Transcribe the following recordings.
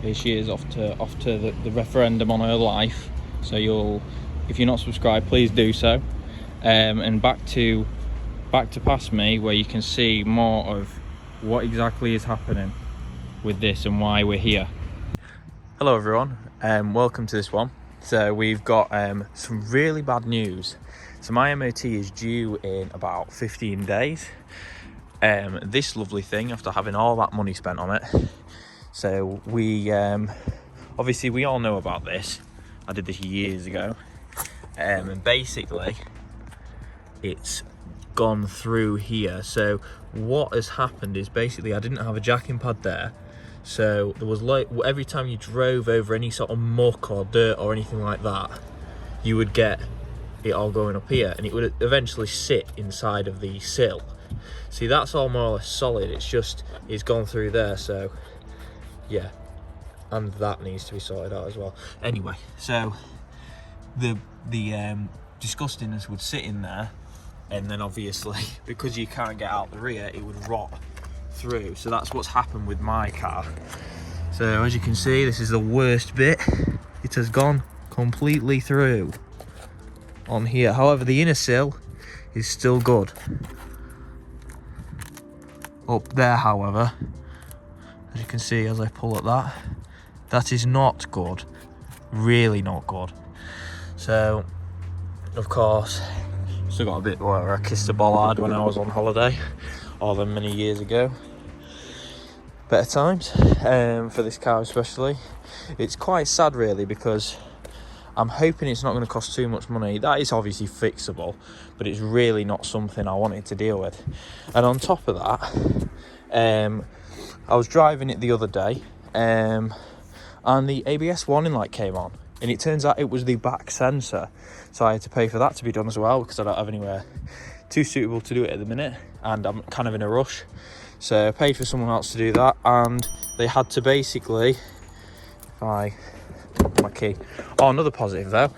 Here she is off to the referendum on her life. So if you're not subscribed, please do so. And back to past me, where you can see more of what exactly is happening with this and why we're here. Hello everyone, welcome to this one. So we've got some really bad news. So my MOT is due in about 15 days. This lovely thing, after having all that money spent on it. So we obviously we all know about this. I did this years ago, and basically it's gone through here. So what has happened is basically I didn't have a jacking pad there, so there was like every time you drove over any sort of muck or dirt or anything like that, you would get it all going up here, and it would eventually sit inside of the sill. See, that's all more or less solid. It's gone through there. So yeah, and that needs to be sorted out as well. Anyway, so the disgustingness would sit in there, and then obviously because you can't get out the rear, it would rot through. So that's what's happened with my car. So as you can see, this is the worst bit. It has gone completely through on here. However, the inner sill is still good. Up there, however, as you can see as I pull at that is not good, really not good. So of course still got a bit where I kissed a bollard when I was on holiday, all them many years ago. Better times for this car especially. It's quite sad really, because I'm hoping it's not going to cost too much money. That is obviously fixable, but it's really not something I wanted to deal with. And on top of that, I was driving it the other day, and the ABS warning light came on, and it turns out it was the back sensor. So I had to pay for that to be done as well, because I don't have anywhere too suitable to do it at the minute, and I'm kind of in a rush. So I paid for someone else to do that, and they had to basically, my key. Oh, another positive though,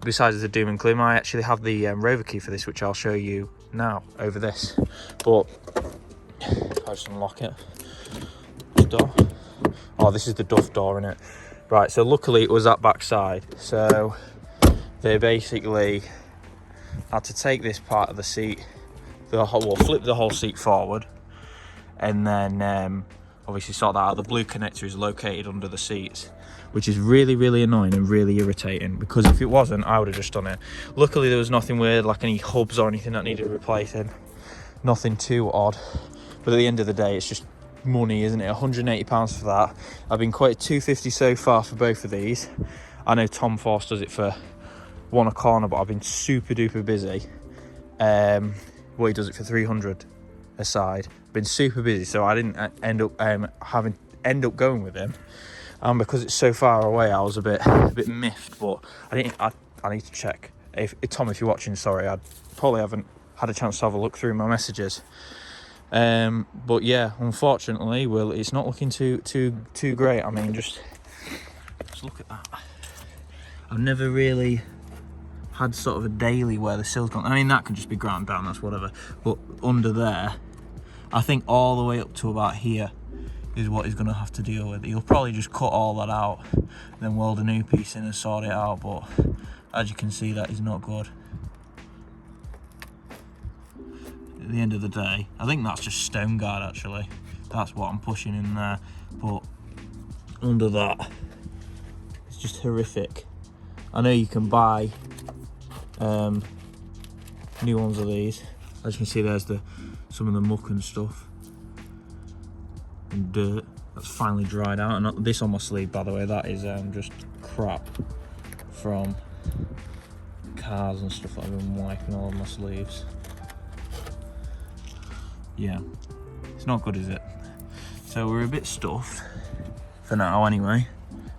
besides the doom and gloom, I actually have the Rover key for this, which I'll show you now over this. But I'll just unlock it. Door. Oh, this is the Duff door in it. Right, so luckily it was that back side. So they basically had to take this part of the seat, flip the whole seat forward, and then obviously sort that out. The blue connector is located under the seats, which is really, really annoying and really irritating, because if it wasn't, I would have just done it. Luckily there was nothing weird, like any hubs or anything that needed replacing. Nothing too odd. But at the end of the day, it's just money, isn't it? £180 for that. I've been quoted £250 so far for both of these. I know Tom Force does it for one a corner, but I've been super duper busy. Well, he does it for 300 a side. Been super busy, so I didn't end up going with him. Because it's so far away, I was a bit miffed, but I need to check. Tom, if you're watching, sorry, I probably haven't had a chance to have a look through my messages. But yeah, unfortunately, well, it's not looking too great. I mean, just look at that. I've never really had sort of a daily where the sill's gone. I mean, that can just be ground down, that's whatever. But under there, I think all the way up to about here is what he's going to have to deal with. He'll probably just cut all that out, then weld a new piece in and sort it out. But as you can see, that is not good. At the end of the day, I think that's just stone guard actually. That's what I'm pushing in there. But under that, it's just horrific. I know you can buy new ones of these. As you can see, there's some of the muck and stuff and dirt that's finally dried out. And this on my sleeve, by the way, that is just crap from cars and stuff that I've been wiping all of my sleeves. Yeah, it's not good, is it? So we're a bit stuffed for now anyway,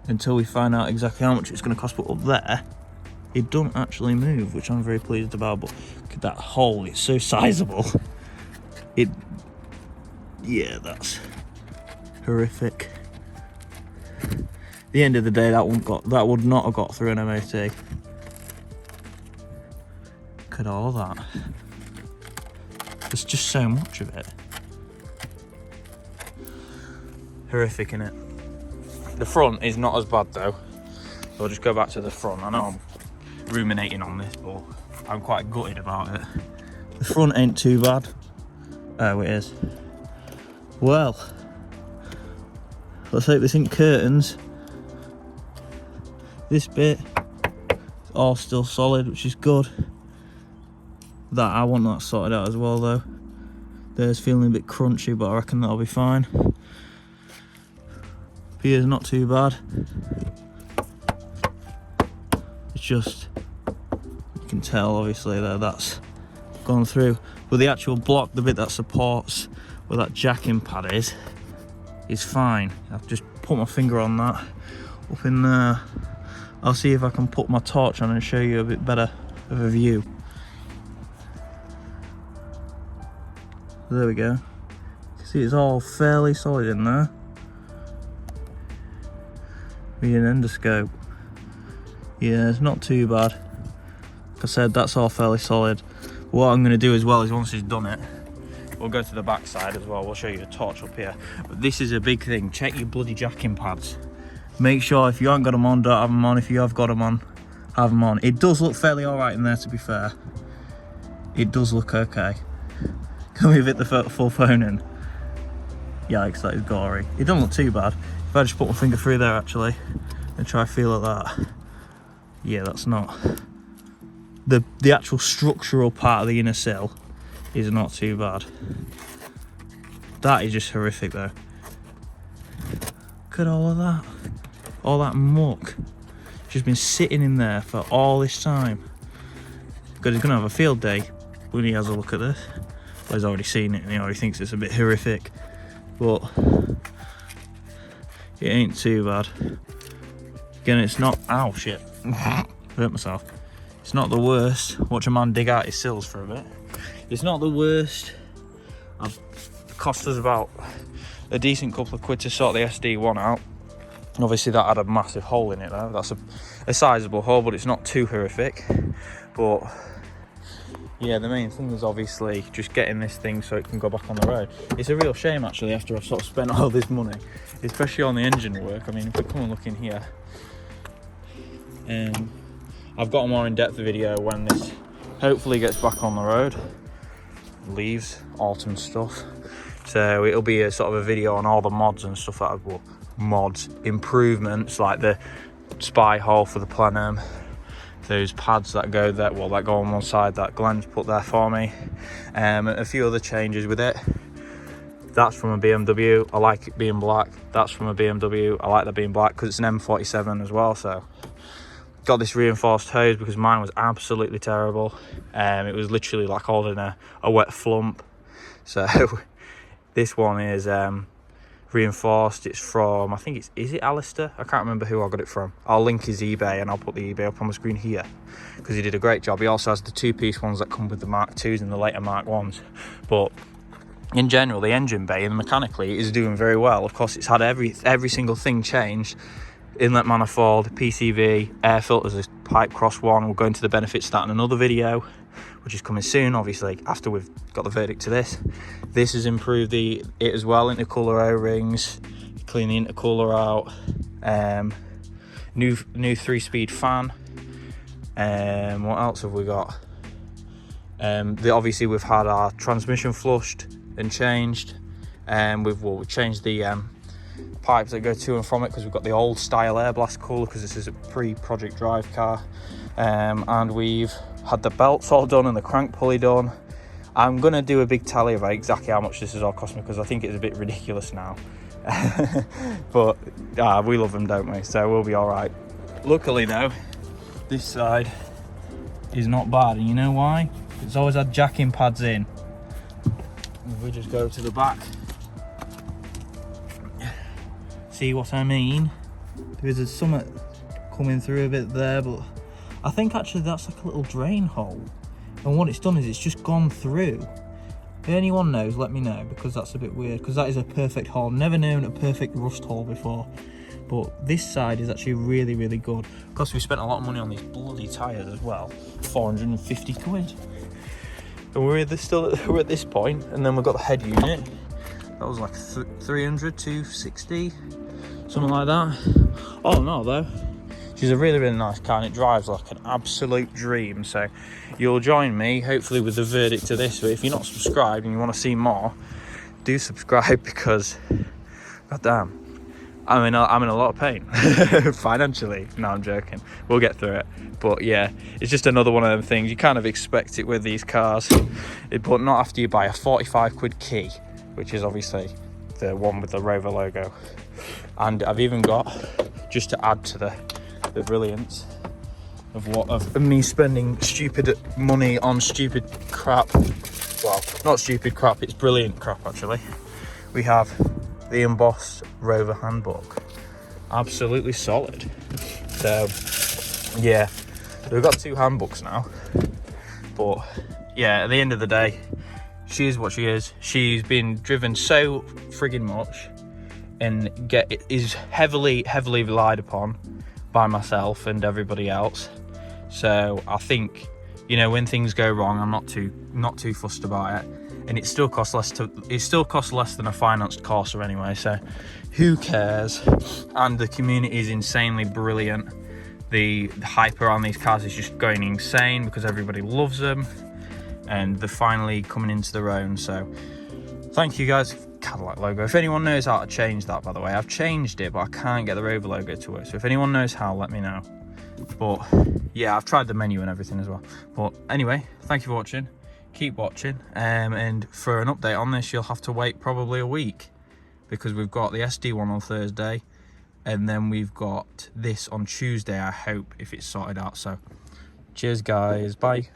until we find out exactly how much it's going to cost. But up there, it doesn't actually move, which I'm very pleased about. But look at that hole, it's so sizable. Yeah, that's horrific. At the end of the day, that would not have got through an MOT. Look at all that. There's just so much of it. Horrific, innit? The front is not as bad though. So I'll just go back to the front. I know I'm ruminating on this, but I'm quite gutted about it. The front ain't too bad. Oh, it is. Well, let's hope this ain't curtains. This bit is all still solid, which is good. That I want that sorted out as well though. There's feeling a bit crunchy, but I reckon that'll be fine. Here's not too bad. It's just, you can tell obviously that that's gone through. But the actual block, the bit that supports where that jacking pad is fine. I've just put my finger on that up in there. I'll see if I can put my torch on and show you a bit better of a view. There we go. You can see it's all fairly solid in there. With an endoscope. Yeah, it's not too bad. Like I said, that's all fairly solid. What I'm going to do as well is once he's done it, we'll go to the back side as well. We'll show you a torch up here. But this is a big thing. Check your bloody jacking pads. Make sure if you haven't got them on, don't have them on. If you have got them on, have them on. It does look fairly alright in there, to be fair. It does look okay. Can we hit the full phone in? Yikes, that is gory. It doesn't look too bad. If I just put my finger through there actually and try feel at that. Yeah, that's not. The actual structural part of the inner sill is not too bad. That is just horrific though. Look at all of that. All that muck. Just been sitting in there for all this time. Because he's going to have a field day when he has a look at this. Well, he's already seen it and he already thinks it's a bit horrific. But it ain't too bad. Again, it's not. Ow, shit. Hurt myself. It's not the worst. Watch a man dig out his sills for a bit. It's not the worst. It cost us about a decent couple of quid to sort the SD1 out. Obviously that had a massive hole in it though. That's a sizable hole, but it's not too horrific. But yeah, the main thing is obviously just getting this thing so it can go back on the road. It's a real shame actually after I've sort of spent all this money, especially on the engine work. I mean, if we come and look in here, I've got a more in-depth video when this hopefully gets back on the road. Leaves, autumn stuff. So it'll be a sort of a video on all the mods and stuff that I've mods, improvements like the spy hole for the plenum, those pads that go there, well, that go on one side that Glenn's put there for me, a few other changes with it. That's from a BMW. I like it being black. That's from a BMW. I like that being black because it's an M47 as well. So got this reinforced hose because mine was absolutely terrible. It was literally like holding a wet flump. So this one is reinforced. It's from, I think is it Alistair? I can't remember who I got it from. I'll link his eBay and I'll put the eBay up on the screen here because he did a great job. He also has the two-piece ones that come with the Mark 2s and the later Mark 1s. But in general, the engine bay and mechanically is doing very well. Of course, it's had every single thing changed. Inlet manifold, PCV, air filters, a pipe cross one. We'll go into the benefits of that in another video, which is coming soon, obviously, after we've got the verdict to this. This has improved it as well, intercooler O-rings, clean the intercooler out, new 3-speed fan. What else have we got? Obviously, we've had our transmission flushed and changed. We've changed the pipes that go to and from it because we've got the old style air blast cooler because this is a pre-project drive car, and we've had the belts all done and the crank pulley done. I'm gonna do a big tally about exactly how much this has all cost me because I think it's a bit ridiculous now. But we love them, don't we? So we'll be all right. Luckily though, this side is not bad, and you know why? It's always had jacking pads in. If we just go to the back, see what I mean? There's a summit coming through a bit there, but I think actually that's like a little drain hole, and what it's done is it's just gone through. If anyone knows, let me know, because that's a bit weird, because that is a perfect hole. Never known a perfect rust hole before, but this side is actually really, really good. Of course, we spent a lot of money on these bloody tyres as well, 450 quid. And we're at this point, and then we've got the head unit. That was like 300, 260. something like that. Oh no, though, she's a really, really nice car and it drives like an absolute dream. So you'll join me, hopefully, with the verdict to this. But if you're not subscribed and you want to see more, do subscribe, because, goddamn, I'm in a lot of pain financially. No, I'm joking. We'll get through it. But yeah, it's just another one of them things. You kind of expect it with these cars, but not after you buy a 45 quid key, which is obviously the one with the Rover logo. And I've even got, just to add to the brilliance of me spending stupid money on stupid crap. Well, not stupid crap, it's brilliant crap actually. We have the embossed Rover handbook. Absolutely solid. So yeah, we've got 2 handbooks now. But yeah, at the end of the day, she is what she is. She's been driven so friggin' much and is heavily relied upon by myself and everybody else. So I think, you know, when things go wrong, I'm not too fussed about it. And it still costs less than a financed Corsa anyway, so who cares? And the community is insanely brilliant. The hype around these cars is just going insane because everybody loves them and they're finally coming into their own. So thank you guys. Cadillac logo, if anyone knows how to change that, by the way, I've changed it but I can't get the Rover logo to work, so if anyone knows how, let me know. But yeah, I've tried the menu and everything as well. But anyway, thank you for watching. Keep watching, and for an update on this, you'll have to wait probably a week, because we've got the SD one on Thursday and then we've got this on Tuesday, I hope, if it's sorted out. So cheers guys, bye.